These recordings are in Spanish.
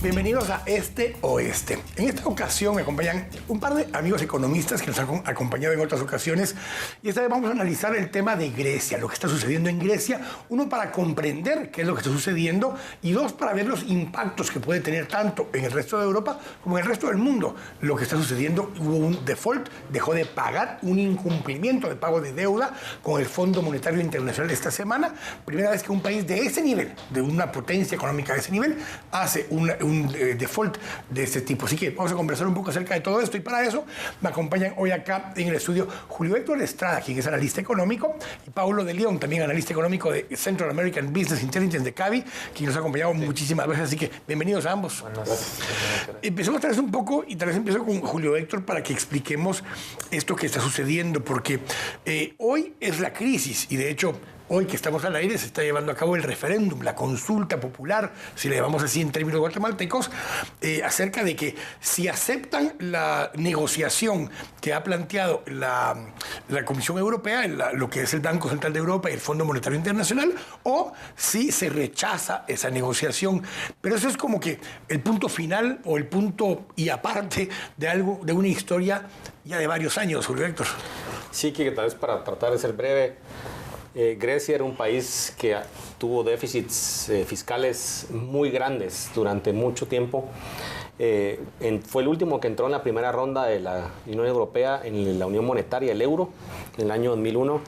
Bienvenidos a Este Oeste. En esta ocasión me acompañan un par de amigos economistas que nos han acompañado en otras ocasiones y esta vez vamos a analizar el tema de Grecia, lo que está sucediendo en Grecia, uno para comprender qué es lo que está sucediendo y dos para ver los impactos que puede tener tanto en el resto de Europa como en el resto del mundo. Lo que está sucediendo, hubo un default, dejó de pagar, un incumplimiento de pago de deuda con el Fondo Monetario Internacional esta semana, primera vez que un país de ese nivel, de una potencia económica de ese nivel, hace un default de este tipo. Así que vamos a conversar un poco acerca de todo esto y para eso me acompañan hoy acá en el estudio Julio Héctor Estrada, quien es analista económico, y Paulo de León, también analista económico de Central American Business Intelligence de CABI, quien nos ha acompañado muchísimas veces. Así que bienvenidos a ambos. Empecemos tal vez un poco y tal vez empiezo con Julio Héctor para que expliquemos esto que está sucediendo, porque hoy es la crisis y de hecho hoy que estamos al aire se está llevando a cabo el referéndum, la consulta popular, si le llamamos así en términos guatemaltecos, acerca de que si aceptan la negociación que ha planteado la Comisión Europea, lo que es el Banco Central de Europa y el Fondo Monetario Internacional, o si se rechaza esa negociación. Pero eso es como que el punto final o el punto y aparte de algo, de una historia ya de varios años, Julio Héctor. Sí, que tal vez para tratar de ser breve, Grecia era un país que tuvo déficits fiscales muy grandes durante mucho tiempo. Fue el último que entró en la primera ronda de la Unión Europea en la Unión Monetaria, el euro, en el año 2001.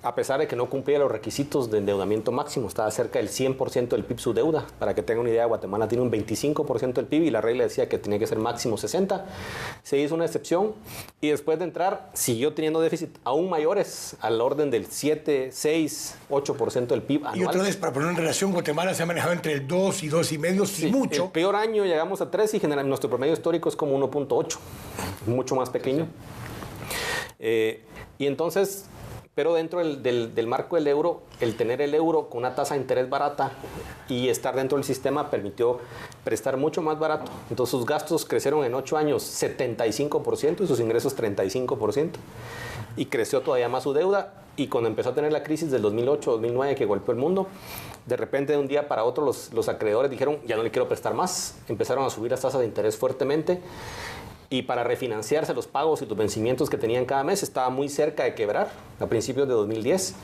A pesar de que no cumplía los requisitos de endeudamiento máximo, estaba cerca del 100% del PIB su deuda. Para que tengan una idea, Guatemala tiene un 25% del PIB y la regla decía que tenía que ser máximo 60%. Se hizo una excepción y después de entrar siguió teniendo déficit aún mayores, al orden del 7, 6, 8% del PIB anual. Y otra vez, para poner en relación, Guatemala se ha manejado entre el 2 y 2,5, si sí, mucho. El peor año llegamos a 3 y nuestro promedio histórico es como 1.8, mucho más pequeño. Y entonces, pero dentro del marco del euro, el tener el euro con una tasa de interés barata y estar dentro del sistema permitió prestar mucho más barato. Entonces sus gastos crecieron en 8 años 75% y sus ingresos 35%. Y creció todavía más su deuda. Y cuando empezó a tener la crisis del 2008-2009 que golpeó el mundo, de repente de un día para otro los acreedores dijeron, ya no le quiero prestar más. Empezaron a subir las tasas de interés fuertemente. Y para refinanciarse los pagos y los vencimientos que tenían cada mes, estaba muy cerca de quebrar a principios de 2010.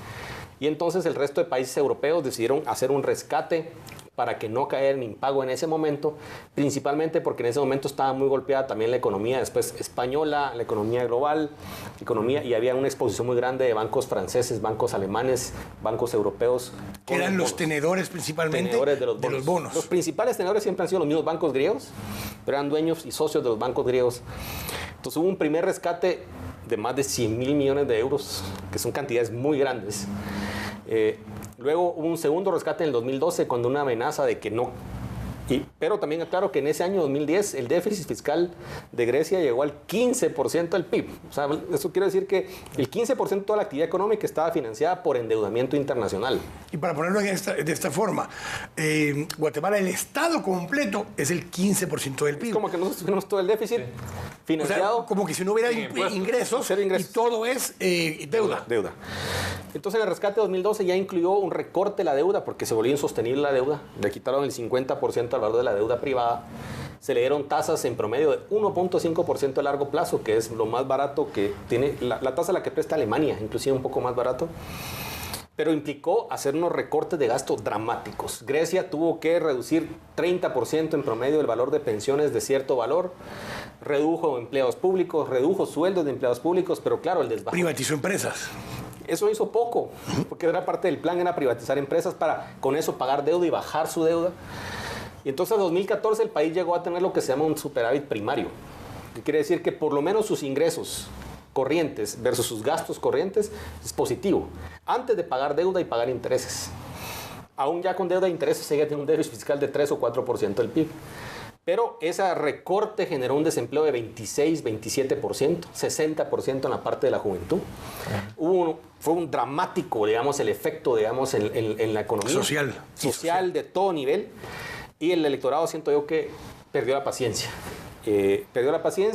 Y entonces el resto de países europeos decidieron hacer un rescate para que no caer en impago en ese momento, principalmente porque en ese momento estaba muy golpeada también la economía después española, la economía global, y había una exposición muy grande de bancos franceses, bancos alemanes, bancos europeos. Que eran los tenedores principalmente tenedores de los bonos. Los principales tenedores siempre han sido los mismos bancos griegos, pero eran dueños y socios de los bancos griegos. Entonces hubo un primer rescate de más de 100.000 millones de euros, que son cantidades muy grandes. Luego hubo un segundo rescate en el 2012 cuando una amenaza de que no... pero también aclaro que en ese año 2010 el déficit fiscal de Grecia llegó al 15% del PIB. O sea, eso quiere decir que el 15% de toda la actividad económica estaba financiada por endeudamiento internacional. Y para ponerlo de esta forma, Guatemala, el Estado completo es el 15% del PIB. Es como que nosotros tenemos todo el déficit financiado. O sea, como que si no hubiera ingresos y todo es deuda. Entonces el rescate de 2012 ya incluyó un recorte de la deuda porque se volvió insostenible la deuda. Le quitaron el 50% al valor de la deuda privada. Se le dieron tasas en promedio de 1.5% a largo plazo, que es lo más barato que tiene, la tasa a la que presta Alemania, inclusive un poco más barato. Pero implicó hacer unos recortes de gasto dramáticos. Grecia tuvo que reducir 30% en promedio el valor de pensiones de cierto valor, redujo empleados públicos, redujo sueldos de empleados públicos, pero claro, el desbajo. Privatizó empresas. Eso hizo poco, porque era parte del plan, era privatizar empresas para con eso pagar deuda y bajar su deuda. Y entonces en 2014 el país llegó a tener lo que se llama un superávit primario, que quiere decir que por lo menos sus ingresos corrientes versus sus gastos corrientes es positivo, antes de pagar deuda y pagar intereses. Aún ya con deuda e intereses seguía teniendo un déficit fiscal de 3 o 4% del PIB. Pero ese recorte generó un desempleo de 26, 27%, 60% en la parte de la juventud. Fue un dramático, digamos, el efecto, digamos, en la economía. Social de todo nivel. Y el electorado, siento yo, que perdió la paciencia.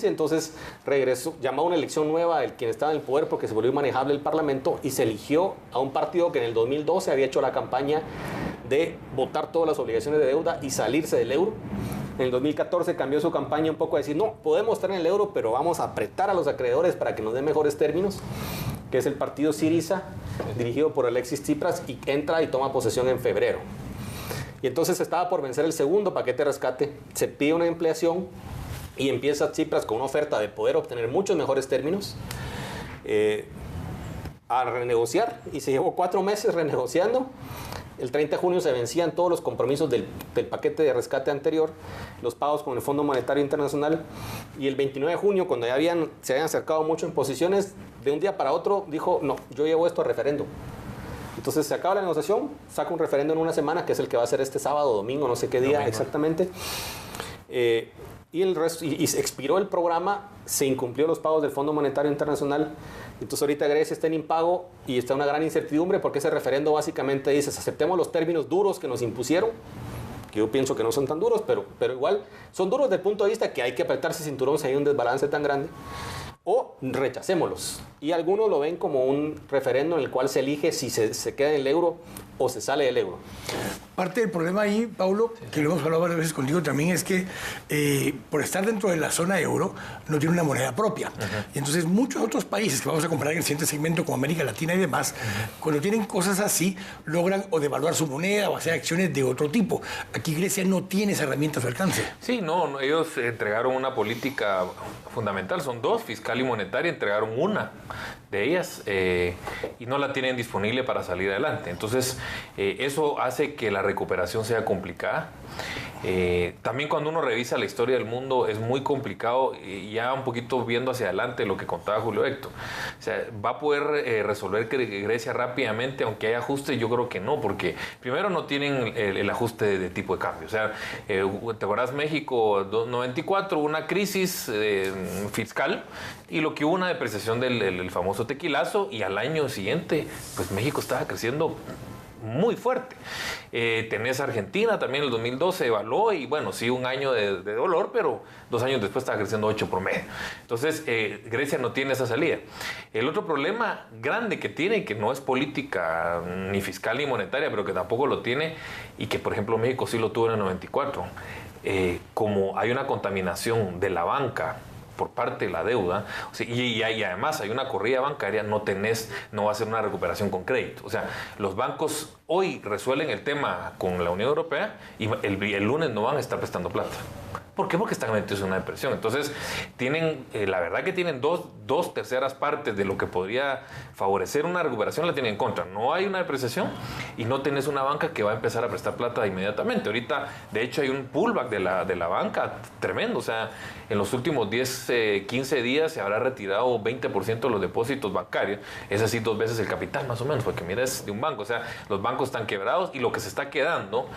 Entonces regresó, llamó a una elección nueva del quien estaba en el poder porque se volvió inmanejable el parlamento y se eligió a un partido que en el 2012 había hecho la campaña de votar todas las obligaciones de deuda y salirse del euro. En el 2014 cambió su campaña un poco a decir, no, podemos estar en el euro, pero vamos a apretar a los acreedores para que nos den mejores términos, que es el partido Syriza, dirigido por Alexis Tsipras, y entra y toma posesión en febrero. Y entonces estaba por vencer el segundo paquete de rescate, se pide una ampliación y empieza Tsipras con una oferta de poder obtener muchos mejores términos, a renegociar, y se llevó 4 meses renegociando. El 30 de junio se vencían todos los compromisos del paquete de rescate anterior, los pagos con el Fondo Monetario Internacional, y el 29 de junio, cuando ya se habían acercado mucho en posiciones, de un día para otro dijo, no, yo llevo esto a referéndum. Entonces se acaba la negociación, saca un referéndum en una semana, que es el que va a ser este sábado, domingo, no sé qué día exactamente. Y se expiró el programa, se incumplió los pagos del Fondo Monetario Internacional. Entonces ahorita Grecia está en impago y está una gran incertidumbre, porque ese referendo básicamente dice, aceptemos los términos duros que nos impusieron, que yo pienso que no son tan duros, pero igual son duros desde el punto de vista que hay que apretarse cinturón si hay un desbalance tan grande, o rechacémoslos. Y algunos lo ven como un referendo en el cual se elige si se queda en el euro o se sale del euro. Parte del problema ahí, Paulo, que lo hemos hablado varias veces contigo también, es que por estar dentro de la zona euro no tiene una moneda propia. Y entonces muchos otros países que vamos a comparar en el siguiente segmento, como América Latina y demás, cuando tienen cosas así, logran o devaluar su moneda o hacer acciones de otro tipo. Aquí Grecia no tiene esa herramienta a su alcance. Sí, no, ellos entregaron una política fundamental, son dos, fiscal y monetaria, entregaron una de ellas y no la tienen disponible para salir adelante. Entonces, eso hace que la recuperación sea complicada. También cuando uno revisa la historia del mundo es muy complicado, ya un poquito viendo hacia adelante lo que contaba Julio Héctor. O sea, ¿va a poder resolver Grecia rápidamente aunque haya ajuste? Yo creo que no, porque primero no tienen el ajuste de tipo de cambio. O sea, ¿te acuerdas México 94, una crisis fiscal y lo que hubo una depreciación del famoso tequilazo, y al año siguiente pues México estaba creciendo muy fuerte. Tenés Argentina también en el 2012 evaluó, y bueno, sí, un año de dolor, pero 2 años después estaba creciendo 8 promedio. Entonces, Grecia no tiene esa salida. El otro problema grande que tiene, que no es política ni fiscal ni monetaria, pero que tampoco lo tiene, y que por ejemplo México sí lo tuvo en el 94, como hay una contaminación de la banca por parte de la deuda, o sea, y además hay una corrida bancaria, no va a ser una recuperación con crédito. O sea, los bancos hoy resuelven el tema con la Unión Europea y el lunes no van a estar prestando plata. ¿Por qué? Porque están metidos en una depresión. Entonces, la verdad que tienen dos terceras partes de lo que podría favorecer una recuperación, la tienen en contra. No hay una depreciación y no tenés una banca que va a empezar a prestar plata inmediatamente. Ahorita, de hecho, hay un pullback de la banca tremendo. O sea, en los últimos 10, 15 días se habrá retirado 20% de los depósitos bancarios. Es así 2 veces el capital, más o menos, porque mira, es de un banco. O sea, los bancos están quebrados y lo que se está quedando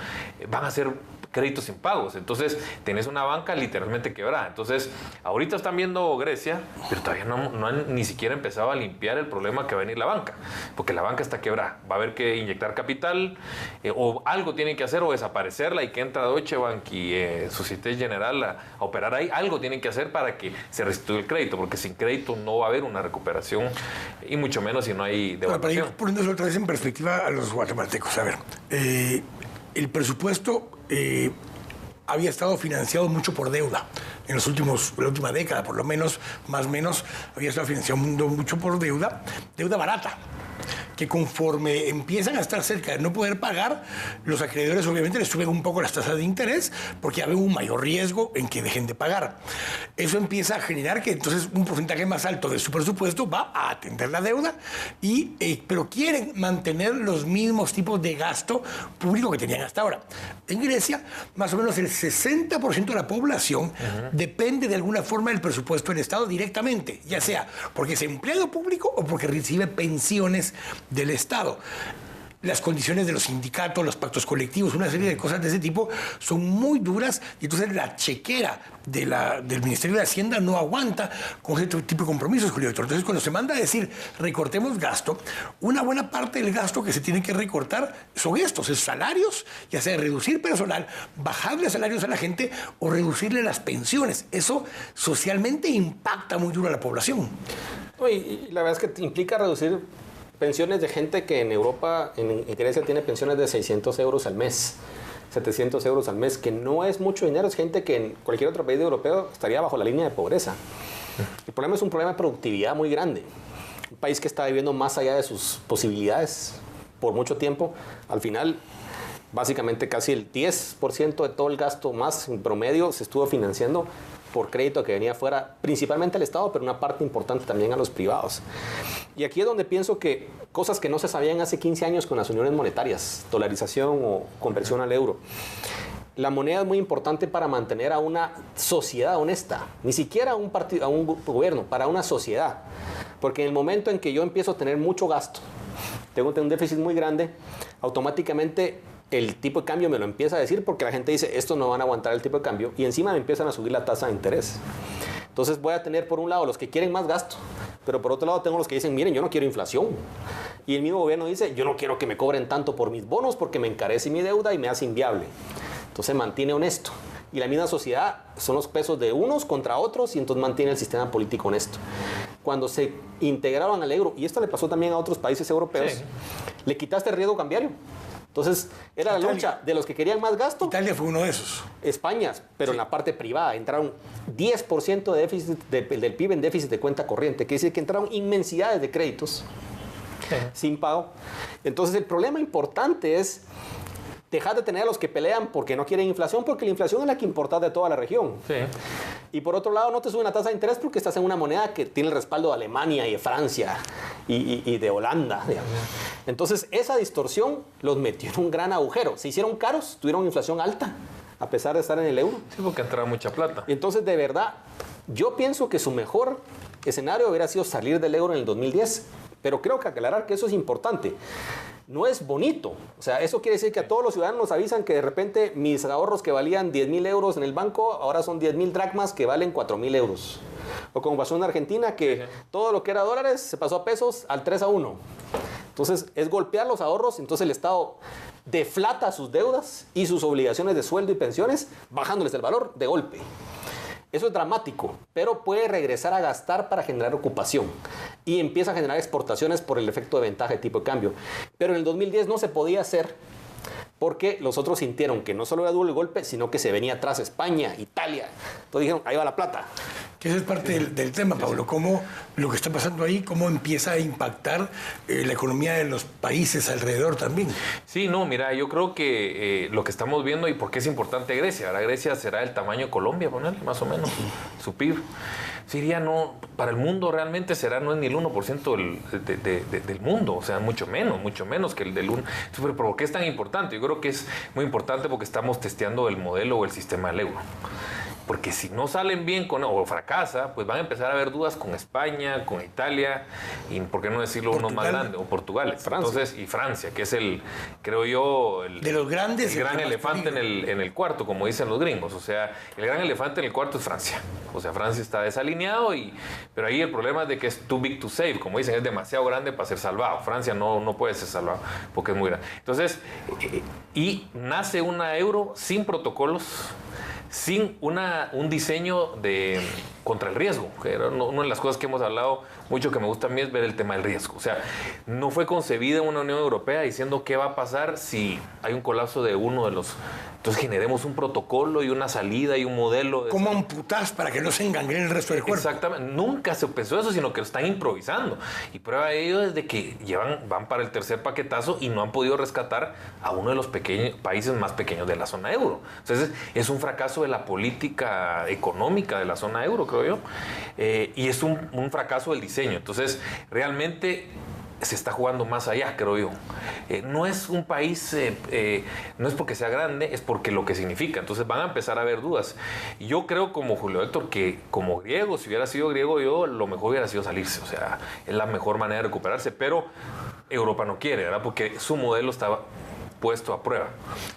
van a ser créditos impagos. Entonces, tenés una banca literalmente quebrada. Entonces, ahorita están viendo Grecia, pero todavía no han ni siquiera empezado a limpiar el problema que va a venir la banca, porque la banca está quebrada. Va a haber que inyectar capital, o algo tienen que hacer, o desaparecerla y que entra Deutsche Bank y Société Générale a operar ahí. Algo tienen que hacer para que se restituya el crédito, porque sin crédito no va a haber una recuperación, y mucho menos si no hay devaluación. Para ir poniéndose otra vez en perspectiva a los guatemaltecos, a ver, el presupuesto había estado financiado mucho por deuda. En la última década, por lo menos, más o menos, había estado financiado mucho por deuda barata, que conforme empiezan a estar cerca de no poder pagar, los acreedores obviamente les suben un poco las tasas de interés, porque ya ven un mayor riesgo en que dejen de pagar. Eso empieza a generar que entonces un porcentaje más alto de su presupuesto va a atender la deuda, pero quieren mantener los mismos tipos de gasto público que tenían hasta ahora. En Grecia, más o menos el 60% de la población depende de alguna forma del presupuesto del Estado directamente, ya sea porque es empleado público o porque recibe pensiones del Estado. Las condiciones de los sindicatos, los pactos colectivos, una serie de cosas de ese tipo son muy duras, y entonces la chequera del Ministerio de Hacienda no aguanta con ese tipo de compromisos, Julio Héctor. Entonces, cuando se manda a decir recortemos gasto, una buena parte del gasto que se tiene que recortar son estos, es salarios, ya sea reducir personal, bajarle salarios a la gente o reducirle las pensiones. Eso socialmente impacta muy duro a la población. Y la verdad es que implica reducir pensiones de gente que en Europa, en Grecia, tiene pensiones de 600 euros al mes. 700 euros al mes, que no es mucho dinero, es gente que en cualquier otro país europeo estaría bajo la línea de pobreza. El problema es un problema de productividad muy grande. Un país que está viviendo más allá de sus posibilidades por mucho tiempo, al final, básicamente casi el 10% de todo el gasto más en promedio se estuvo financiando por crédito que venía fuera, principalmente al Estado, pero una parte importante también a los privados. Y aquí es donde pienso que cosas que no se sabían hace 15 años con las uniones monetarias, dolarización o conversión al euro. La moneda es muy importante para mantener a una sociedad honesta, ni siquiera a un partido, a un gobierno, para una sociedad. Porque en el momento en que yo empiezo a tener mucho gasto, tengo un déficit muy grande, automáticamente el tipo de cambio me lo empieza a decir porque la gente dice, estos no van a aguantar el tipo de cambio y encima me empiezan a subir la tasa de interés. Entonces voy a tener por un lado los que quieren más gasto, pero por otro lado tengo los que dicen, miren, yo no quiero inflación. Y el mismo gobierno dice, yo no quiero que me cobren tanto por mis bonos porque me encarece mi deuda y me hace inviable. Entonces mantiene honesto. Y la misma sociedad son los pesos de unos contra otros y entonces mantiene el sistema político honesto. Cuando se integraron al euro, y esto le pasó también a otros países europeos, sí, le quitaste el riesgo cambiario. Entonces, era la lucha de los que querían más gasto. Italia fue uno de esos. España, pero sí, en la parte privada. Entraron 10% de déficit del PIB en déficit de cuenta corriente. Quiere decir que entraron inmensidades de créditos sin pago. Entonces, el problema importante es dejar de tener a los que pelean porque no quieren inflación, porque la inflación es la que importa de toda la región. Sí. Y por otro lado, no te suben la tasa de interés porque estás en una moneda que tiene el respaldo de Alemania y de Francia y de Holanda, digamos. Entonces, esa distorsión los metió en un gran agujero. Se hicieron caros, tuvieron inflación alta, a pesar de estar en el euro. Sí, porque entraba mucha plata. Entonces, de verdad, yo pienso que su mejor escenario hubiera sido salir del euro en el 2010. Pero creo que aclarar que eso es importante. No es bonito. O sea, eso quiere decir que a todos los ciudadanos nos avisan que de repente mis ahorros que valían 10.000 euros en el banco, ahora son 10.000 dracmas que valen 4.000 euros. O como pasó en Argentina, que todo lo que era dólares se pasó a pesos al 3-1. Entonces, es golpear los ahorros. Entonces, el Estado deflata sus deudas y sus obligaciones de sueldo y pensiones, bajándoles el valor de golpe. Eso es dramático, pero puede regresar a gastar para generar ocupación y empieza a generar exportaciones por el efecto de ventaja de tipo de cambio. Pero en el 2010 no se podía hacer porque los otros sintieron que no solo era duro el golpe, sino que se venía atrás España, Italia. Entonces dijeron, ahí va la plata. Que ese es parte del tema, Pablo. Cómo lo que está pasando ahí, cómo empieza a impactar la economía de los países alrededor también. Sí, no, mira, yo creo que lo que estamos viendo y por qué es importante Grecia. Ahora Grecia será el tamaño de Colombia, ponerle más o menos, su PIB. Siria no, para el mundo realmente no es ni el 1% del mundo, o sea, mucho menos que el del 1%. Pero ¿por qué es tan importante? Yo creo que es muy importante porque estamos testeando el modelo o el sistema del euro. Porque si no salen bien o fracasa, pues van a empezar a haber dudas con España, con Italia, y por qué no decirlo Portugal, uno más grande, o Portugal. Francia. Entonces, y Francia, que es creo yo, de los grandes, el gran elefante en el cuarto, como dicen los gringos. O sea, el gran elefante en el cuarto es Francia. O sea, Francia está desalineado, pero ahí el problema es de que es too big to save, como dicen, es demasiado grande para ser salvado. Francia no puede ser salvado porque es muy grande. Entonces, y nace una euro sin protocolos, sin un diseño contra el riesgo, que era una de las cosas que hemos hablado mucho que me gusta a mí es ver el tema del riesgo. O sea, no fue concebida una Unión Europea diciendo qué va a pasar si hay un colapso de uno de los... Entonces generemos un protocolo y una salida y un modelo. ¿Cómo amputás para que no se engangrene el resto del cuerpo? Exactamente. Nunca se pensó eso, sino que lo están improvisando. Y prueba de ello es de que van para el tercer paquetazo y no han podido rescatar a uno de los países más pequeños de la zona euro. Entonces es un fracaso de la política económica de la zona euro, creo yo. Y es un fracaso del diseño. Entonces realmente se está jugando más allá, creo yo. No es un país, no es porque sea grande, es porque lo que significa. Entonces van a empezar a haber dudas. Y yo creo, como Julio Héctor, que como griego, si hubiera sido griego yo, lo mejor hubiera sido salirse. O sea, es la mejor manera de recuperarse. Pero Europa no quiere, ¿verdad? Porque su modelo estaba puesto a prueba.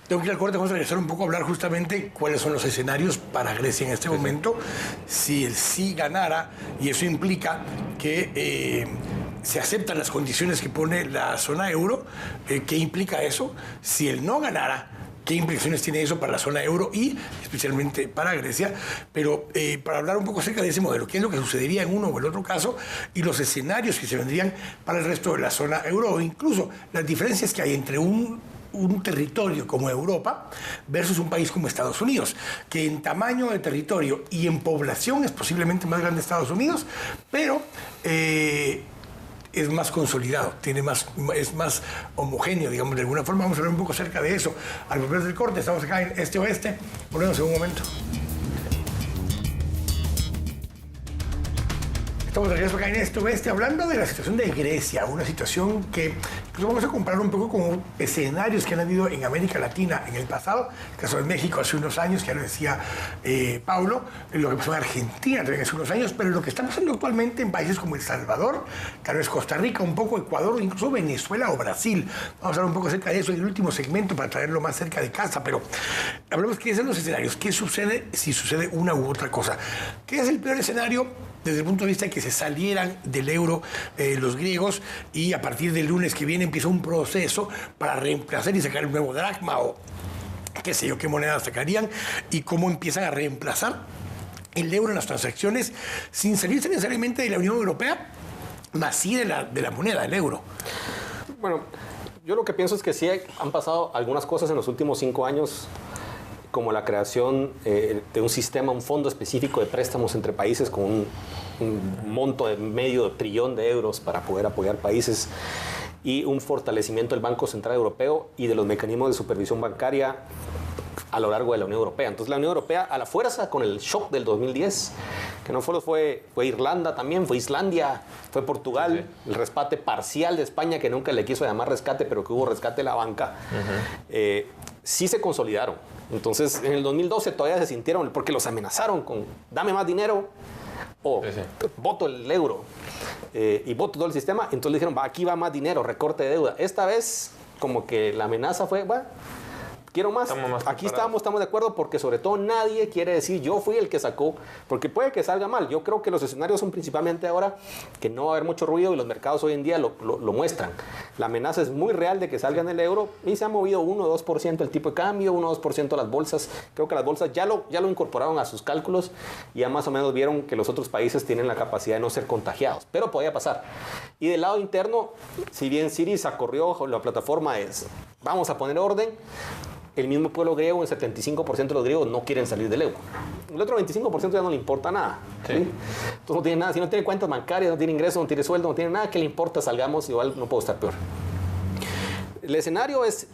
Tengo que ir al corte, vamos a regresar un poco a hablar justamente cuáles son los escenarios para Grecia en este momento. Si el sí ganara, y eso implica que se aceptan las condiciones que pone la zona euro, ¿qué implica eso? Si el no ganara, ¿qué implicaciones tiene eso para la zona euro y especialmente para Grecia? Pero para hablar un poco acerca de ese modelo, ¿qué es lo que sucedería en uno o el otro caso? Y los escenarios que se vendrían para el resto de la zona euro, o incluso las diferencias que hay entre un un territorio como Europa versus un país como Estados Unidos, que en tamaño de territorio y en población es posiblemente más grande Estados Unidos, pero es más consolidado, es más homogéneo, digamos, de alguna forma. Vamos a hablar un poco acerca de eso. Al volver del corte, estamos acá en Este Oeste. Volvemos en un momento. Estamos de regreso acá en Este Oeste hablando de la situación de Grecia, una situación que incluso vamos a comparar un poco con escenarios que han habido en América Latina en el pasado, el caso de México hace unos años, que ya lo decía Paulo, lo que pasó en Argentina también hace unos años, pero lo que está pasando actualmente en países como El Salvador, tal vez Costa Rica, un poco Ecuador, incluso Venezuela o Brasil. Vamos a hablar un poco acerca de eso en el último segmento para traerlo más cerca de casa, pero hablemos qué son los escenarios, qué sucede si sucede una u otra cosa. ¿Qué es el peor escenario? Desde el punto de vista de que se salieran del euro los griegos y a partir del lunes que viene empieza un proceso para reemplazar y sacar un nuevo dracma o qué sé yo, qué moneda sacarían y cómo empiezan a reemplazar el euro en las transacciones sin salirse necesariamente de la Unión Europea, más sí de la moneda, del euro. Bueno, yo lo que pienso es que sí han pasado algunas cosas en los últimos 5 años, como la creación de un sistema, un fondo específico de préstamos entre países con un monto de medio trillón de euros para poder apoyar países y un fortalecimiento del Banco Central Europeo y de los mecanismos de supervisión bancaria a lo largo de la Unión Europea. Entonces la Unión Europea a la fuerza con el shock del 2010, que no solo fue Irlanda también, fue Islandia, fue Portugal, sí. El rescate parcial de España que nunca le quiso llamar rescate, pero que hubo rescate de la banca, sí se consolidaron. Entonces, en el 2012 todavía se sintieron, porque los amenazaron con dame más dinero o voto el euro y voto todo el sistema. Entonces le dijeron, aquí va más dinero, recorte de deuda. Esta vez, como que la amenaza fue, bueno, quiero más. Aquí estamos de acuerdo porque sobre todo nadie quiere decir yo fui el que sacó, porque puede que salga mal. Yo creo que los escenarios son principalmente ahora que no va a haber mucho ruido y los mercados hoy en día lo muestran. La amenaza es muy real de que salgan el euro y se ha movido 1 o 2% el tipo de cambio, 1 o 2% las bolsas. Creo que las bolsas ya lo incorporaron a sus cálculos y ya más o menos vieron que los otros países tienen la capacidad de no ser contagiados, pero podía pasar. Y del lado interno, si bien Syriza corrió, la plataforma es vamos a poner orden, el mismo pueblo griego, el 75% de los griegos no quieren salir del euro. El otro 25% ya no le importa nada. ¿Sí? Entonces no tiene nada, si no tiene cuentas bancarias, no tiene ingresos, no tiene sueldo, no tiene nada que le importa, salgamos, igual no puedo estar peor. El escenario es,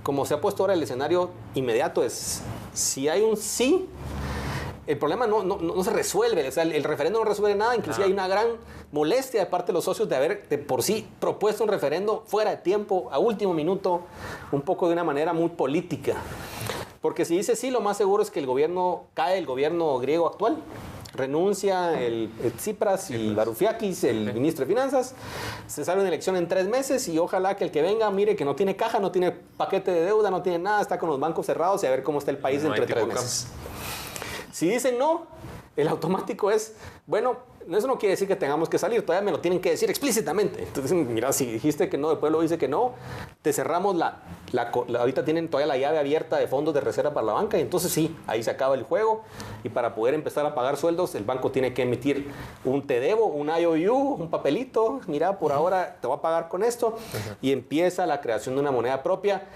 como se ha puesto ahora, el escenario inmediato es, si hay un sí, el problema no se resuelve, o sea, el referéndum no resuelve nada, inclusive hay una gran molestia de parte de los socios de haber de por sí propuesto un referendo fuera de tiempo, a último minuto, un poco de una manera muy política. Porque si dice sí, lo más seguro es que el gobierno griego actual, renuncia el Tsipras y Varoufakis, el ministro de Finanzas, se sale una elección en 3 meses y ojalá que el que venga mire que no tiene caja, no tiene paquete de deuda, no tiene nada, está con los bancos cerrados y a ver cómo está el país entre 3 meses. Si dicen no, el automático es, bueno, eso no quiere decir que tengamos que salir, todavía me lo tienen que decir explícitamente. Entonces, mira, si dijiste que no, el pueblo dice que no, te cerramos ahorita tienen todavía la llave abierta de fondos de reserva para la banca y entonces sí, ahí se acaba el juego y para poder empezar a pagar sueldos, el banco tiene que emitir un te debo, un IOU, un papelito, mira, por ahora te voy a pagar con esto y empieza la creación de una moneda propia.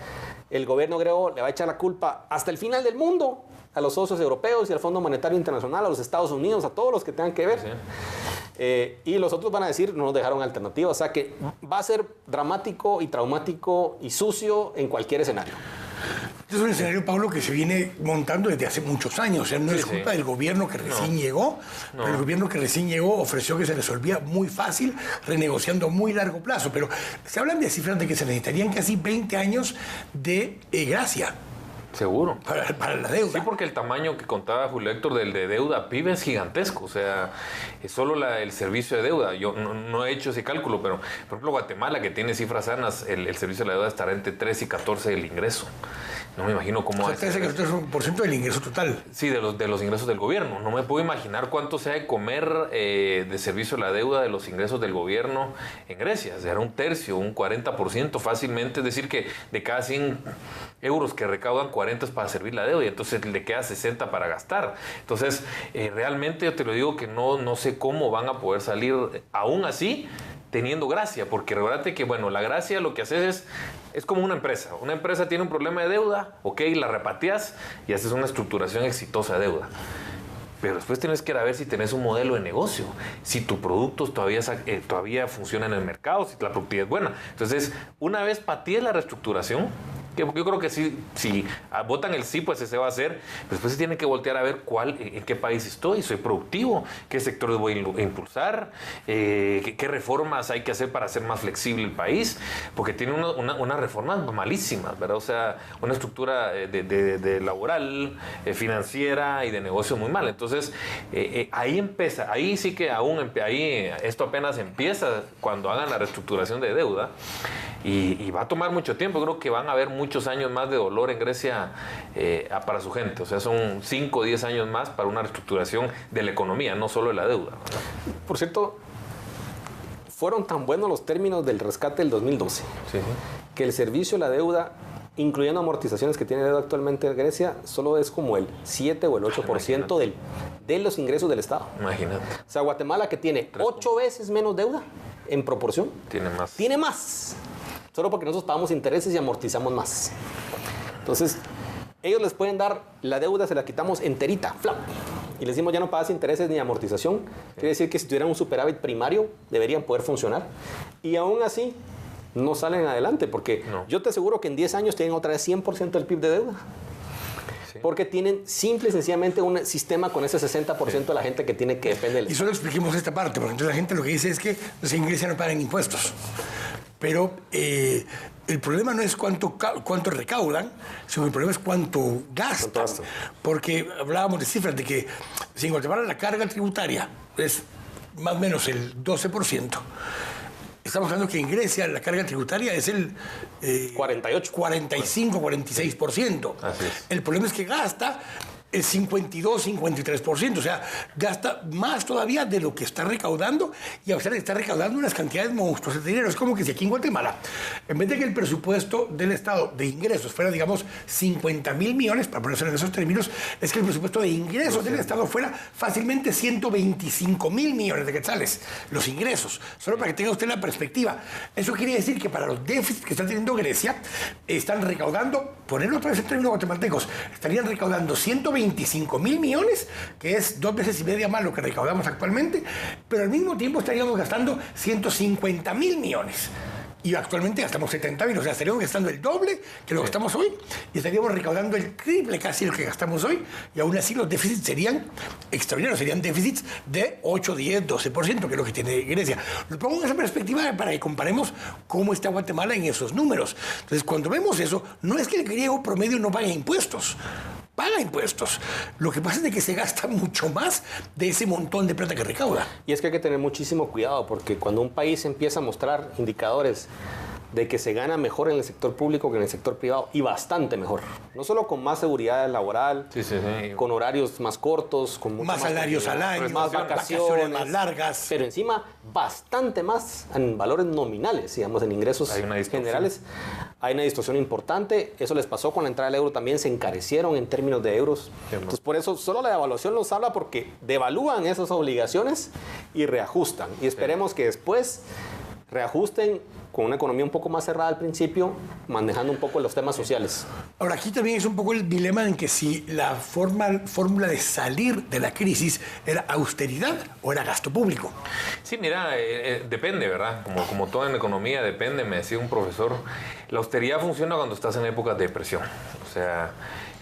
El gobierno griego le va a echar la culpa hasta el final del mundo a los socios europeos y al Fondo Monetario Internacional, a los Estados Unidos, a todos los que tengan que ver. Sí. Y los otros van a decir, no nos dejaron alternativa. O sea que va a ser dramático y traumático y sucio en cualquier escenario. Este es un escenario, Pablo, que se viene montando desde hace muchos años. O sea, no es culpa del gobierno que recién llegó, pero el gobierno que recién llegó ofreció que se resolvía muy fácil, renegociando a muy largo plazo. Pero se hablan de cifras de que se necesitarían casi 20 años de gracia. Seguro. Para la deuda. Sí, porque el tamaño que contaba Julio Héctor del de deuda PIB es gigantesco. O sea, es solo el servicio de deuda. Yo no he hecho ese cálculo, pero por ejemplo Guatemala, que tiene cifras sanas, el servicio de la deuda estará entre 3 y 14 del ingreso. No me imagino cómo... O sea, 13 y 14% del ingreso total. Sí, de los ingresos del gobierno. No me puedo imaginar cuánto se ha de comer de servicio de la deuda de los ingresos del gobierno en Grecia. Será un tercio, un 40% fácilmente. Es decir, que de cada 100 euros que recaudan, 40 es para servir la deuda y entonces le queda 60 para gastar. Entonces, realmente yo te lo digo que no sé cómo van a poder salir aún así teniendo gracia, porque recuérdate que, bueno, la gracia lo que haces es como una empresa. Una empresa tiene un problema de deuda, ok, la repateas y haces una estructuración exitosa de deuda. Pero después tienes que ir a ver si tenés un modelo de negocio, si tu producto todavía funciona en el mercado, si la productividad es buena. Entonces, una vez patees la reestructuración, que yo creo que sí, si votan el sí, pues ese va a ser. Después se tiene que voltear a ver en qué país estoy, soy productivo, qué sectores voy a impulsar, qué reformas hay que hacer para hacer más flexible el país, porque tiene unas reformas malísimas, ¿verdad? O sea, una estructura de laboral, financiera y de negocio muy mal. Entonces, ahí empieza, ahí sí que ahí esto apenas empieza cuando hagan la reestructuración de deuda. Y va a tomar mucho tiempo. Creo que van a haber muchos años más de dolor en Grecia para su gente. O sea, son 5 o 10 años más para una reestructuración de la economía, no solo de la deuda. Por cierto, fueron tan buenos los términos del rescate del 2012 que el servicio de la deuda, incluyendo amortizaciones que tiene deuda actualmente Grecia, solo es como el 7 o el 8% de los ingresos del Estado. Imagínate. O sea, Guatemala, que tiene 8 veces menos deuda en proporción, tiene más. Solo porque nosotros pagamos intereses y amortizamos más. Entonces, ellos les pueden dar la deuda, se la quitamos enterita, ¡flap! Y les decimos, ya no pagas intereses ni amortización. Quiere decir que si tuvieran un superávit primario, deberían poder funcionar. Y aún así, no salen adelante, porque yo te aseguro que en 10 años tienen otra vez 100% del PIB de deuda. Sí. Porque tienen simple y sencillamente un sistema con ese 60% de la gente que tiene que depender. Y solo expliquemos esta parte, porque entonces la gente lo que dice es que los ingleses no pagan impuestos. Pero el problema no es cuánto recaudan, sino el problema es cuánto gastan. Porque hablábamos de cifras de que si en Guatemala la carga tributaria es más o menos el 12%, estamos hablando que en Grecia la carga tributaria es el 45, 46%. Así es. El problema es que gasta el 52, 53%, o sea, gasta más todavía de lo que está recaudando, y a pesar de estar recaudando unas cantidades monstruosas de dinero. Es como que si aquí en Guatemala, en vez de que el presupuesto del Estado de ingresos fuera, digamos, 50,000 millones, para ponerse en esos términos, es que el presupuesto de ingresos del Estado fuera fácilmente 125,000 millones de quetzales, los ingresos, solo para que tenga usted la perspectiva. Eso quiere decir que para los déficits que está teniendo Grecia, están recaudando, ponerlo otra vez en términos guatemaltecos, estarían recaudando 125,000 millones, que es 2 veces y media más lo que recaudamos actualmente, pero al mismo tiempo estaríamos gastando 150,000 millones. Y actualmente gastamos 70,000, o sea, estaríamos gastando el doble que lo que gastamos hoy, y estaríamos recaudando el triple casi lo que gastamos hoy, y aún así los déficits serían extraordinarios, serían déficits de 8, 10, 12%, que es lo que tiene Grecia. Lo pongo en esa perspectiva para que comparemos cómo está Guatemala en esos números. Entonces, cuando vemos eso, no es que el griego promedio no pague impuestos. Paga impuestos. Lo que pasa es de que se gasta mucho más de ese montón de plata que recauda. Y es que hay que tener muchísimo cuidado, porque cuando un país empieza a mostrar indicadores de que se gana mejor en el sector público que en el sector privado, y bastante mejor. No solo con más seguridad laboral, con horarios más cortos, con más salarios al año, más vacaciones más largas. Pero encima, bastante más en valores nominales, digamos, en ingresos generales. Hay una distorsión importante. Eso les pasó con la entrada del euro, también se encarecieron en términos de euros. Entonces, por eso solo la devaluación nos habla, porque devalúan esas obligaciones y reajustan. Y esperemos que después reajusten con una economía un poco más cerrada al principio, manejando un poco los temas sociales. Ahora, aquí también es un poco el dilema en que si la fórmula de salir de la crisis era austeridad o era gasto público. Sí, mira, depende, ¿verdad? Como todo en economía, depende. Me decía un profesor, la austeridad funciona cuando estás en épocas de depresión. O sea,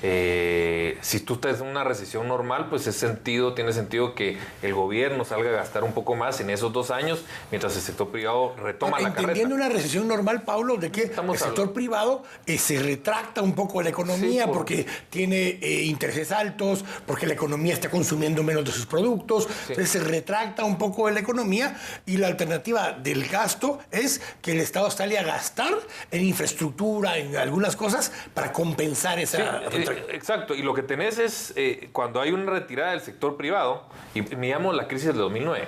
si tú estás en una recesión normal, pues tiene sentido que el gobierno salga a gastar un poco más en esos 2 años, mientras el sector privado retoma la carrera. Entendiendo una recesión normal, Pablo, de que el sector privado se retracta un poco de la economía, porque tiene intereses altos, porque la economía está consumiendo menos de sus productos, entonces se retracta un poco de la economía, y la alternativa del gasto es que el Estado sale a gastar en infraestructura, en algunas cosas, para compensar esa exacto, y lo que tenés es cuando hay una retirada del sector privado, y miramos la crisis del 2009,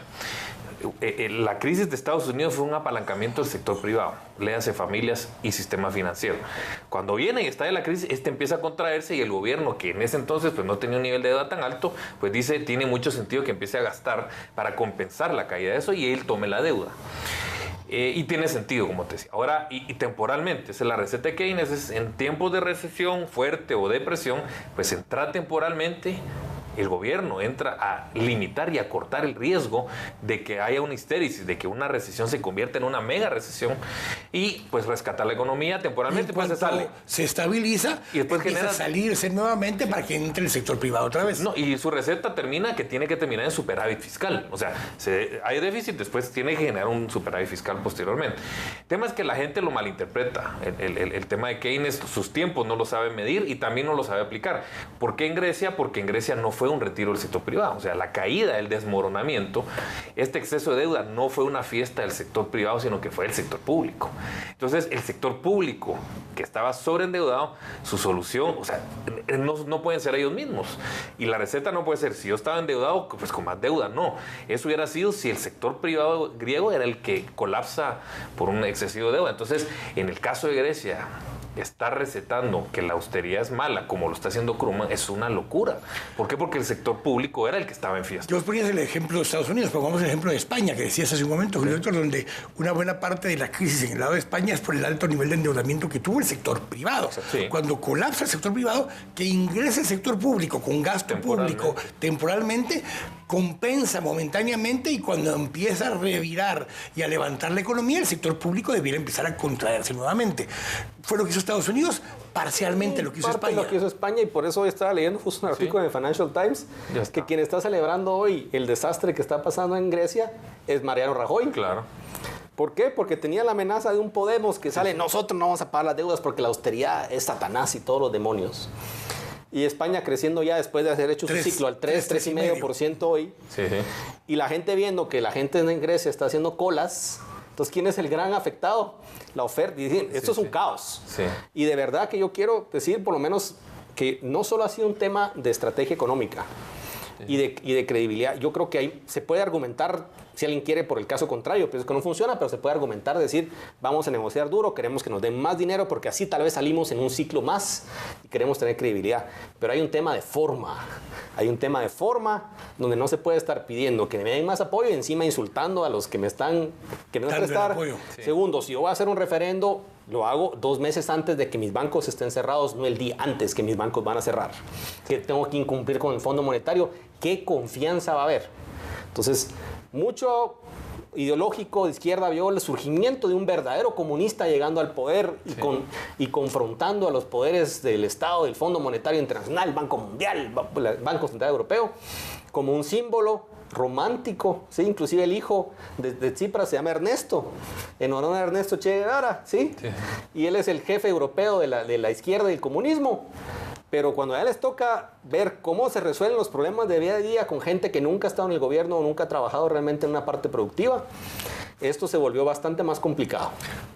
la crisis de Estados Unidos fue un apalancamiento del sector privado, léase familias y sistema financiero. Cuando viene y está la crisis, empieza a contraerse, y el gobierno, que en ese entonces pues no tenía un nivel de deuda tan alto, pues tiene mucho sentido que empiece a gastar para compensar la caída de eso, y él tome la deuda. Y tiene sentido, como te decía. Ahora, y temporalmente, esa es la receta de Keynes, es en tiempos de recesión fuerte o depresión, pues entra temporalmente. El gobierno entra a limitar y a cortar el riesgo de que haya una histérisis, de que una recesión se convierta en una mega recesión y pues rescatar la economía temporalmente, pues se sale. Se estabiliza y después empieza a salirse nuevamente para que entre el sector privado otra vez. No, y su receta termina que tiene que terminar en superávit fiscal. O sea, hay déficit, después tiene que generar un superávit fiscal posteriormente. El tema es que la gente lo malinterpreta. El tema de Keynes, sus tiempos no lo sabe medir y también no lo sabe aplicar. ¿Por qué en Grecia? Porque en Grecia no fue un retiro del sector privado. O sea, la caída, el desmoronamiento, este exceso de deuda no fue una fiesta del sector privado, sino que fue del sector público. Entonces, el sector público, que estaba sobreendeudado, su solución, o sea, no pueden ser ellos mismos. Y la receta no puede ser, si yo estaba endeudado, pues con más deuda. No. Eso hubiera sido si el sector privado griego era el que colapsa por un excesivo de deuda. Entonces, en el caso de Grecia, está recetando que la austeridad es mala, como lo está haciendo Krugman, es una locura. ¿Por qué? Porque el sector público era el que estaba en fiesta. Yo ponía el ejemplo de Estados Unidos, pero vamos al ejemplo de España, que decías hace un momento, Julio Héctor, donde una buena parte de la crisis en el lado de España es por el alto nivel de endeudamiento que tuvo el sector privado. Sí. Cuando colapsa el sector privado, que ingresa el sector público con gasto público temporalmente, compensa momentáneamente, y cuando empieza a revirar y a levantar la economía, el sector público debiera empezar a contraerse nuevamente. Fue lo que hizo Estados Unidos, parcialmente lo que hizo España. Lo que hizo España, y por eso hoy estaba leyendo justo un artículo en el Financial Times, que quien está celebrando hoy el desastre que está pasando en Grecia es Mariano Rajoy. Claro. ¿Por qué? Porque tenía la amenaza de un Podemos que sale, nosotros no vamos a pagar las deudas porque la austeridad es Satanás y todos los demonios. Y España creciendo ya después de haber hecho su ciclo al 3,5% hoy. Sí. Y la gente viendo que la gente en Grecia está haciendo colas. Entonces, ¿quién es el gran afectado? La oferta. Y dicen, esto es un caos. Sí. Y de verdad que yo quiero decir, por lo menos, que no solo ha sido un tema de estrategia económica y de credibilidad. Yo creo que ahí se puede argumentar, si alguien quiere, por el caso contrario, pienso que no funciona, pero se puede argumentar, decir, vamos a negociar duro, queremos que nos den más dinero, porque así tal vez salimos en un ciclo más y queremos tener credibilidad. Pero hay un tema de forma. Hay un tema de forma donde no se puede estar pidiendo que me den más apoyo y encima insultando a los que me están queriendo prestar. Sí. Segundo, si yo voy a hacer un referendo, lo hago 2 meses antes de que mis bancos estén cerrados, no el día antes que mis bancos van a cerrar. Que tengo que incumplir con el Fondo Monetario. ¿Qué confianza va a haber? Entonces, mucho ideológico de izquierda vio el surgimiento de un verdadero comunista llegando al poder y confrontando a los poderes del Estado, del Fondo Monetario Internacional, Banco Mundial, Banco Central Europeo, como un símbolo romántico, ¿sí? Inclusive el hijo de Tsipras se llama Ernesto, en honor a Ernesto Che Guevara, ¿sí? Y él es el jefe europeo de la izquierda y el comunismo. Pero cuando ya les toca ver cómo se resuelven los problemas de día a día con gente que nunca ha estado en el gobierno o nunca ha trabajado realmente en una parte productiva, esto se volvió bastante más complicado.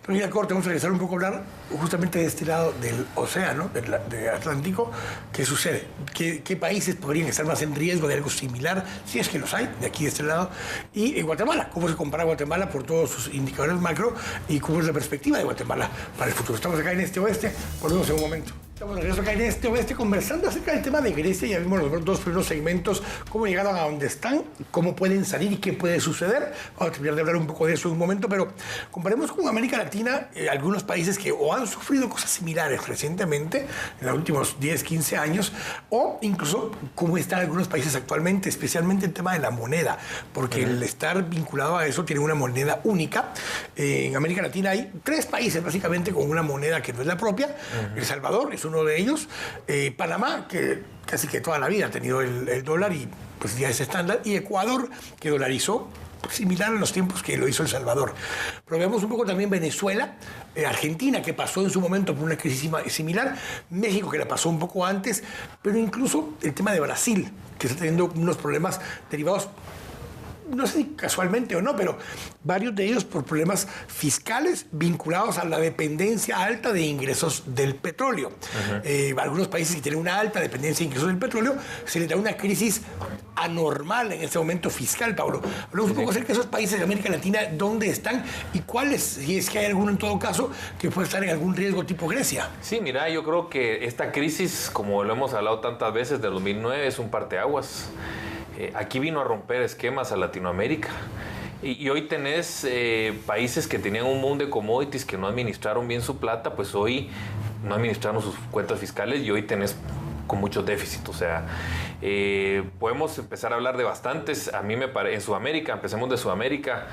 Pero ya corto, vamos a regresar un poco a hablar justamente de este lado del océano, del Atlántico. ¿Qué sucede? ¿Qué países podrían estar más en riesgo de algo similar, si es que los hay, de aquí de este lado? Y Guatemala, ¿cómo se compara Guatemala por todos sus indicadores macro y cómo es la perspectiva de Guatemala para el futuro? Estamos acá en este oeste, volvemos en un momento. Estamos de regreso acá en este oeste conversando acerca del tema de Grecia. Ya vimos los 2 primeros segmentos, cómo llegaron a donde están, cómo pueden salir y qué puede suceder. Vamos a terminar de hablar un poco de eso en un momento, pero comparemos con América Latina, algunos países que o han sufrido cosas similares recientemente, en los últimos 10, 15 años, o incluso cómo están algunos países actualmente, especialmente el tema de la moneda, porque el estar vinculado a eso tiene una moneda única. En América Latina hay 3 países básicamente con una moneda que no es la propia. El Salvador es uno de ellos. Panamá, que casi que toda la vida ha tenido el dólar y pues ya es estándar. Y Ecuador, que dolarizó, similar a los tiempos que lo hizo El Salvador. Pero veamos un poco también Venezuela, Argentina, que pasó en su momento por una crisis similar, México, que la pasó un poco antes, pero incluso el tema de Brasil, que está teniendo unos problemas derivados, no sé si casualmente o no, pero varios de ellos por problemas fiscales vinculados a la dependencia alta de ingresos del petróleo. Algunos países que tienen una alta dependencia de ingresos del petróleo, se les da una crisis anormal en este momento fiscal, Pablo. Hablamos un poco acerca de esos países de América Latina, dónde están y cuáles, si es que hay alguno en todo caso, que puede estar en algún riesgo tipo Grecia. Sí, mira, yo creo que esta crisis, como lo hemos hablado tantas veces, de 2009, es un parteaguas. Aquí vino a romper esquemas a Latinoamérica. Y hoy tenés países que tenían un boom de commodities que no administraron bien su plata, pues hoy no administraron sus cuentas fiscales y hoy tenés con muchos déficits. O sea, podemos empezar a hablar de bastantes. A mí me parece, en Sudamérica, empecemos de Sudamérica.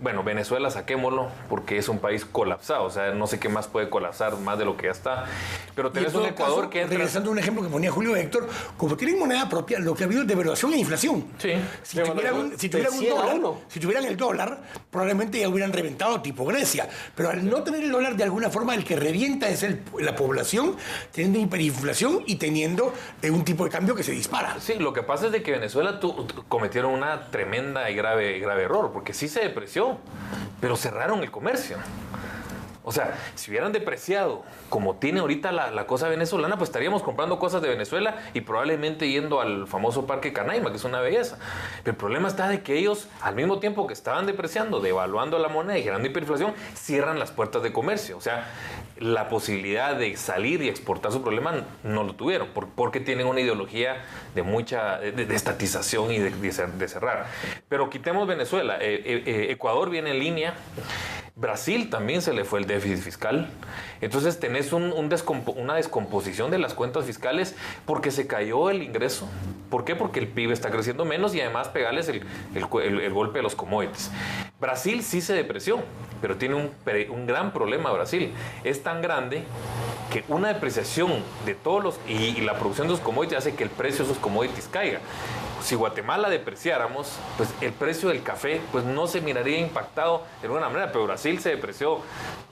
Bueno, Venezuela saquémoslo porque es un país colapsado. O sea, no sé qué más puede colapsar más de lo que ya está. Pero tenés un Ecuador caso, que entra... Regresando a un ejemplo que ponía Julio Héctor, como tienen moneda propia, lo que ha habido es devaluación e inflación. Sí. Si tuvieran el dólar, probablemente ya hubieran reventado tipo Grecia. Pero al no tener el dólar, de alguna forma, el que revienta es la población, teniendo hiperinflación y teniendo un tipo de cambio que se dispara. Sí, lo que pasa es de que Venezuela cometieron una tremenda y grave error, porque sí se depreció, pero cerraron el comercio. O sea, si hubieran depreciado como tiene ahorita la cosa venezolana, pues estaríamos comprando cosas de Venezuela y probablemente yendo al famoso Parque Canaima, que es una belleza. Pero el problema está de que ellos, al mismo tiempo que estaban depreciando, devaluando la moneda y generando hiperinflación, cierran las puertas de comercio. O sea, la posibilidad de salir y exportar su problema no lo tuvieron, porque tienen una ideología de mucha de estatización y de cerrar. Pero quitemos Venezuela. Ecuador viene en línea. Brasil también se le fue el déficit fiscal. Entonces tenés una descomposición de las cuentas fiscales porque se cayó el ingreso. ¿Por qué? Porque el PIB está creciendo menos y además pegarles el golpe de los commodities. Brasil sí se depreció, pero tiene un gran problema Brasil. Es tan grande que una depreciación de y la producción de los commodities hace que el precio de esos commodities caiga. Si Guatemala depreciáramos, pues el precio del café pues no se miraría impactado de alguna manera, pero Brasil se depreció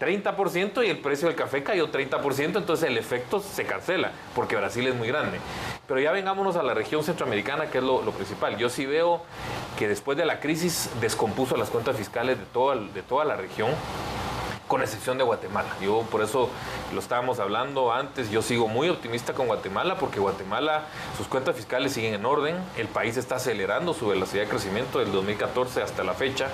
30% y el precio del café cayó 30%, entonces el efecto se cancela, porque Brasil es muy grande. Pero ya vengámonos a la región centroamericana, que es lo principal. Yo sí veo que después de la crisis descompuso las cuentas fiscales de toda la región, con excepción de Guatemala. Yo por eso lo estábamos hablando antes, yo sigo muy optimista con Guatemala porque Guatemala, sus cuentas fiscales siguen en orden, el país está acelerando su velocidad de crecimiento del 2014 hasta la fecha,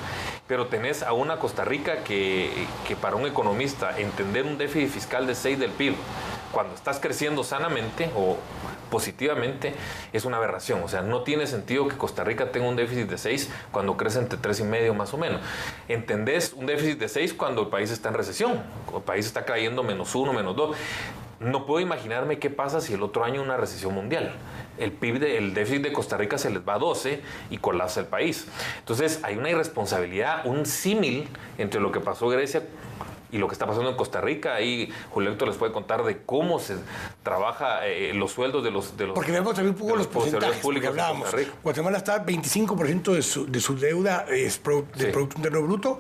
pero tenés a una Costa Rica que para un economista entender un déficit fiscal de 6 del PIB cuando estás creciendo sanamente o positivamente es una aberración. O sea, no tiene sentido que Costa Rica tenga un déficit de 6 cuando crece entre 3,5 más o menos. ¿Entendés un déficit de 6 cuando el país está en recesión? El país está cayendo -1, -2. No puedo imaginarme qué pasa si el otro año hay una recesión mundial. El PIB, el déficit de Costa Rica se les va a 12 y colapsa el país. Entonces hay una irresponsabilidad, un símil entre lo que pasó en Grecia y lo que está pasando en Costa Rica. Ahí Julio Héctor les puede contar de cómo se trabaja los sueldos de los porque vemos también un poco los porcentajes públicos. Hablábamos, Guatemala está 25% de su deuda es del Producto Interno Bruto.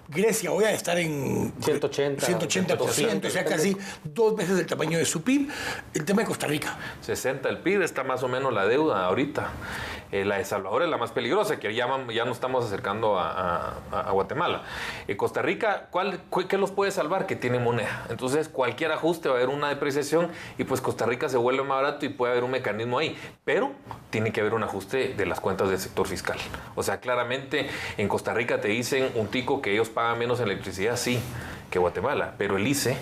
Grecia hoy a estar en 180%, o sea, casi 2 veces el tamaño de su PIB. El tema de Costa Rica. 60 el PIB, está más o menos la deuda ahorita. La de Salvador es la más peligrosa, que ya nos estamos acercando a Guatemala. Costa Rica, ¿qué los puede salvar? Que tiene moneda. Entonces, cualquier ajuste va a haber una depreciación y pues Costa Rica se vuelve más barato y puede haber un mecanismo ahí. Pero tiene que haber un ajuste de las cuentas del sector fiscal. O sea, claramente en Costa Rica te dicen un tico que ellos pagan menos electricidad, sí, que Guatemala, pero el ICE,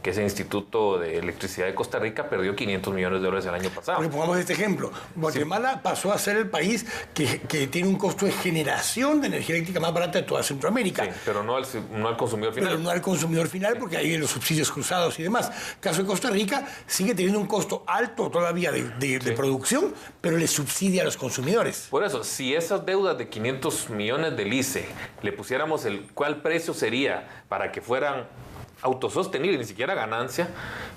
que es el Instituto de Electricidad de Costa Rica, perdió $500 millones el año pasado. Porque pongamos este ejemplo. Guatemala pasó a ser el país que tiene un costo de generación de energía eléctrica más barata de toda Centroamérica. Sí, pero no al consumidor final. Pero no al consumidor final, porque hay los subsidios cruzados y demás. Caso de Costa Rica, sigue teniendo un costo alto todavía de producción, pero le subsidia a los consumidores. Por eso, si esas deudas de 500 millones del ICE le pusiéramos cuál precio sería para que fueran autosostenible, ni siquiera ganancia,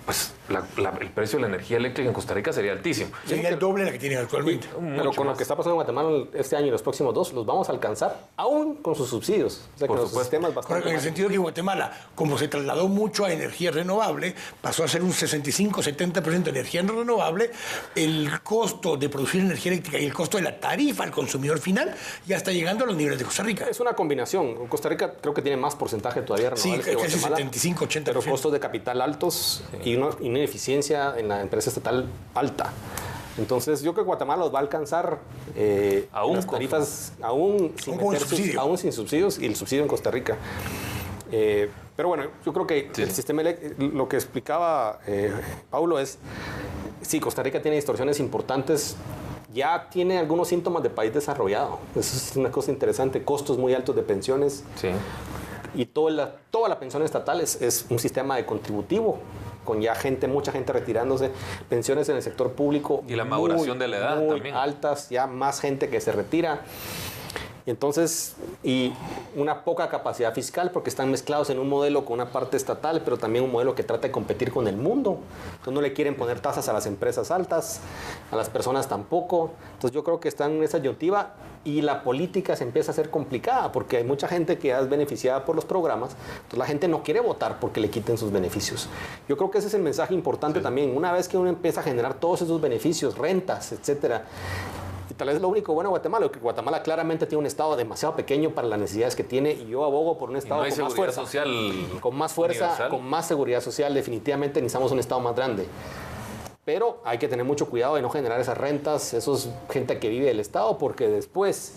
pues el precio de la energía eléctrica en Costa Rica sería altísimo. Sería el doble de la que tienen actualmente. Pero con lo que está pasando en Guatemala este año y los próximos 2, los vamos a alcanzar, aún con sus subsidios. O sea, que los sistemas bastante... En el sentido que Guatemala, como se trasladó mucho a energía renovable, pasó a ser un 65-70% de energía renovable, el costo de producir energía eléctrica y el costo de la tarifa al consumidor final ya está llegando a los niveles de Costa Rica. Es una combinación. Costa Rica creo que tiene más porcentaje todavía renovable que Guatemala. 75-80%. Pero costos de capital altos y una ineficiencia en la empresa estatal alta. Entonces, yo creo que Guatemala los va a alcanzar las tarifas aún sin subsidios y el subsidio en Costa Rica. Pero bueno, yo creo que el sistema lo que explicaba Paulo es, sí, Costa Rica tiene distorsiones importantes ya tiene algunos síntomas de país desarrollado. Eso es una cosa interesante. Costos muy altos de pensiones. Sí. Y toda la pensión estatal es un sistema de contributivo, con ya mucha gente retirándose, pensiones en el sector público. Y la maduración de la edad muy también. altas, ya más gente que se retira. Y entonces, y una poca capacidad fiscal porque están mezclados en un modelo con una parte estatal, pero también un modelo que trata de competir con el mundo. Entonces no le quieren poner tasas a las empresas altas, a las personas tampoco. Entonces yo creo que están en esa disyuntiva y la política se empieza a hacer complicada porque hay mucha gente que es beneficiada por los programas. Entonces la gente no quiere votar porque le quiten sus beneficios. Yo creo que ese es el mensaje importante también. Una vez que uno empieza a generar todos esos beneficios, rentas, etcétera, y tal vez lo único bueno de Guatemala, que Guatemala claramente tiene un estado demasiado pequeño para las necesidades que tiene, y yo abogo por un estado con más fuerza. Con más fuerza, universal, con más seguridad social. Definitivamente necesitamos un estado más grande. Pero hay que tener mucho cuidado de no generar esas rentas, esos gente que vive del estado, porque después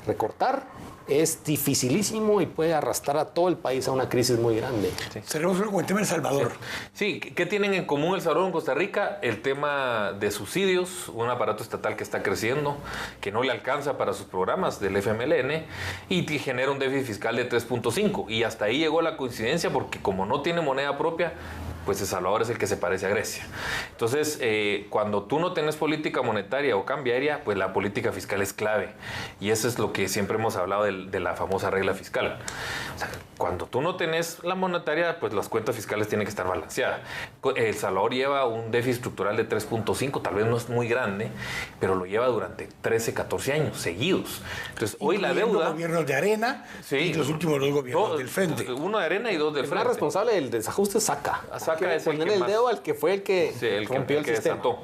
recortar es dificilísimo y puede arrastrar a todo el país a una crisis muy grande. Sí. Cerremos con el tema de El Salvador. Sí, ¿qué tienen en común El Salvador con Costa Rica? El tema de subsidios, un aparato estatal que está creciendo, que no le alcanza para sus programas del FMLN y genera un déficit fiscal de 3.5. Y hasta ahí llegó la coincidencia porque como no tiene moneda propia, pues El Salvador es el que se parece a Grecia. Entonces, cuando tú no tienes política monetaria o cambiaria, pues la política fiscal es clave. Y eso es lo que siempre hemos hablado de la famosa regla fiscal. O sea, cuando tú no tenés la monetaria, pues las cuentas fiscales tienen que estar balanceadas. El Salvador lleva un déficit estructural de 3.5, tal vez no es muy grande, pero lo lleva durante 13, 14 años seguidos. Entonces, hoy la deuda... gobiernos de Arena y los últimos dos gobiernos del Frente. Uno de Arena y dos del Frente. El más responsable del desajuste es Saca. Saca es poner el dedo al que fue el que rompió el sistema. Desató.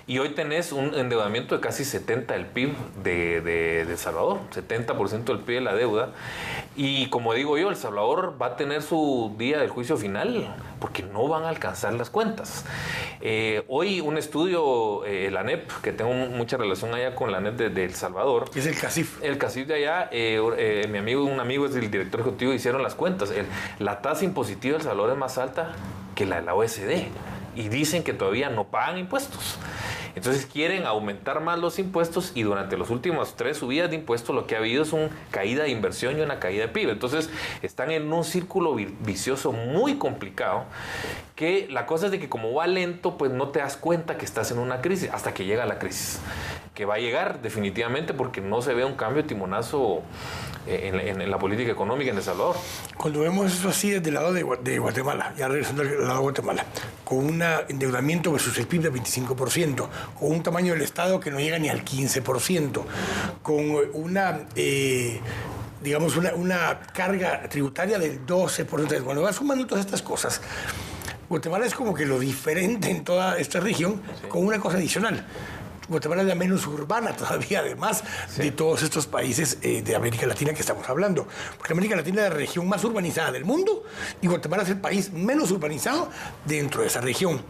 Y hoy tenés un endeudamiento de casi 70% del PIB de El Salvador, 70% del PIB de la deuda. Y como digo yo, El Salvador va a tener su día del juicio final porque no van a alcanzar las cuentas. Hoy un estudio, la ANEP, que tengo mucha relación allá con la ANEP de El Salvador. Es el CACIF. El CACIF de allá, un amigo es el director ejecutivo, hicieron las cuentas. La tasa impositiva de El Salvador es más alta que la de la OECD y dicen que todavía no pagan impuestos. Entonces quieren aumentar más los impuestos y durante las últimas 3 subidas de impuestos lo que ha habido es una caída de inversión y una caída de PIB. Entonces están en un círculo vicioso muy complicado, que la cosa es de que como va lento, pues no te das cuenta que estás en una crisis hasta que llega la crisis, que va a llegar definitivamente porque no se ve un cambio de timonazo en la política económica en El Salvador. Cuando vemos eso así desde el lado de Guatemala, ya regresando al lado de Guatemala, con un endeudamiento versus el PIB de 25%, con un tamaño del Estado que no llega ni al 15%, con una carga tributaria del 12%. Cuando vas sumando todas estas cosas, Guatemala es como que lo diferente en toda esta región, sí, con una cosa adicional. Guatemala es la menos urbana todavía, además de todos estos países de América Latina que estamos hablando. Porque América Latina es la región más urbanizada del mundo y Guatemala es el país menos urbanizado dentro de esa región.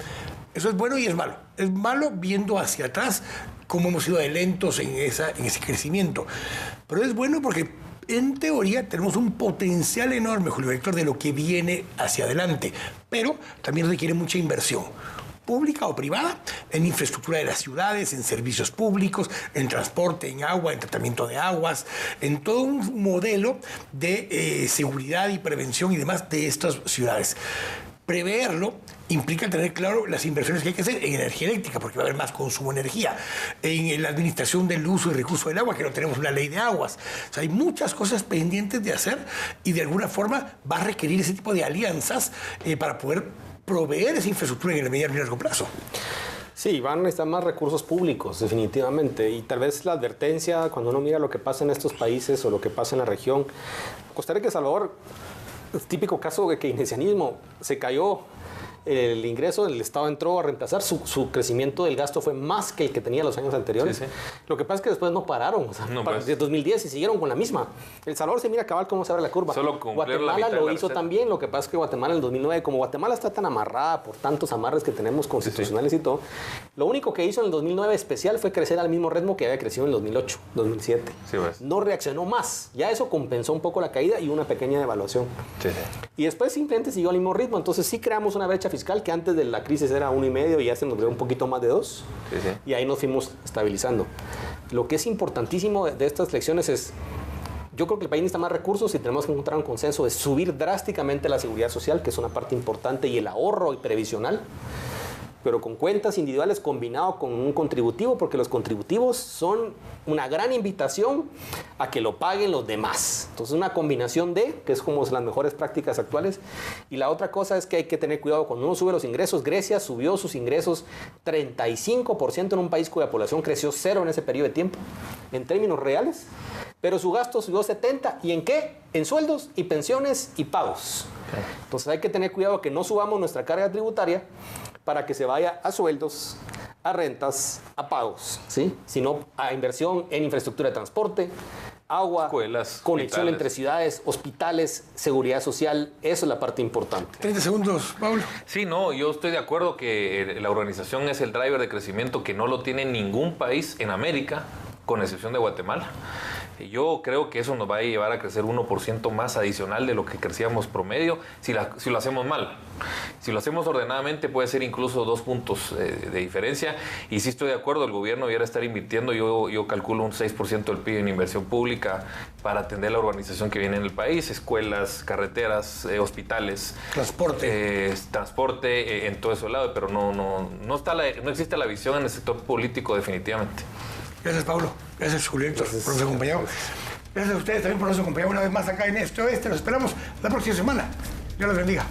Eso es bueno y es malo. Es malo viendo hacia atrás cómo hemos sido de lentos en ese crecimiento. Pero es bueno porque en teoría tenemos un potencial enorme, Julio Héctor, de lo que viene hacia adelante. Pero también requiere mucha inversión, pública o privada, en infraestructura de las ciudades, en servicios públicos, en transporte, en agua, en tratamiento de aguas, en todo un modelo de seguridad y prevención y demás de estas ciudades. Preverlo implica tener claro las inversiones que hay que hacer en energía eléctrica, porque va a haber más consumo de energía, en la administración del uso y recurso del agua, que no tenemos una ley de aguas. O sea, hay muchas cosas pendientes de hacer y de alguna forma va a requerir ese tipo de alianzas para poder proveer esa infraestructura en el mediano y largo plazo. Sí, van a necesitar más recursos públicos, definitivamente. Y tal vez la advertencia, cuando uno mira lo que pasa en estos países o lo que pasa en la región, Costa Rica y El Salvador, es típico caso de keynesianismo, se cayó el ingreso, el Estado entró a reemplazar, su crecimiento del gasto fue más que el que tenía los años anteriores. Sí, sí. Lo que pasa es que después no pararon, o sea, desde 2010 y siguieron con la misma. El Salvador se mira cabal cómo se abre la curva. Guatemala lo hizo también, lo que pasa es que Guatemala en el 2009, como Guatemala está tan amarrada por tantos amarres que tenemos constitucionales y todo, lo único que hizo en el 2009 especial fue crecer al mismo ritmo que había crecido en el 2008, 2007. Sí, pues. No reaccionó más, ya eso compensó un poco la caída y una pequeña devaluación. Sí, sí. Y después simplemente siguió al mismo ritmo, entonces sí creamos una brecha fiscal fiscal que antes de la crisis era 1,5 y ya se nos dio un poquito más de 2. Sí, sí. Y ahí nos fuimos estabilizando. Lo que es importantísimo de estas lecciones es, yo creo que el país necesita más recursos y tenemos que encontrar un consenso de subir drásticamente la seguridad social, que es una parte importante, y el ahorro y previsional, pero con cuentas individuales combinado con un contributivo, porque los contributivos son una gran invitación a que lo paguen los demás. Entonces, una combinación de, que es como las mejores prácticas actuales. Y la otra cosa es que hay que tener cuidado cuando uno sube los ingresos. Grecia subió sus ingresos 35% en un país cuya población creció 0 en ese periodo de tiempo, en términos reales, pero su gasto subió 70%. ¿Y en qué? En sueldos y pensiones y pagos. Okay. Entonces, hay que tener cuidado que no subamos nuestra carga tributaria para que se vaya a sueldos, a rentas, a pagos, ¿sí? Sino a inversión en infraestructura de transporte, agua, escuelas, conexión hospitales. entre ciudades, hospitales, seguridad social. Eso es la parte importante. 30 segundos, Pablo. Sí, no, yo estoy de acuerdo que la urbanización es el driver de crecimiento que no lo tiene ningún país en América, con excepción de Guatemala. Yo creo que eso nos va a llevar a crecer 1% más adicional de lo que crecíamos promedio si lo hacemos mal. Si lo hacemos ordenadamente puede ser incluso 2 puntos de diferencia. Y sí estoy de acuerdo, el gobierno debiera estar invirtiendo, yo calculo un 6% del PIB en inversión pública para atender la urbanización que viene en el país, escuelas, carreteras, hospitales. Transporte en todo ese lado, pero no existe la visión en el sector político definitivamente. Gracias, Pablo. Gracias, Julio Héctor, por habernos acompañado. Gracias a ustedes también por habernos acompañado una vez más acá en Este Oeste. Los esperamos la próxima semana. Dios los bendiga.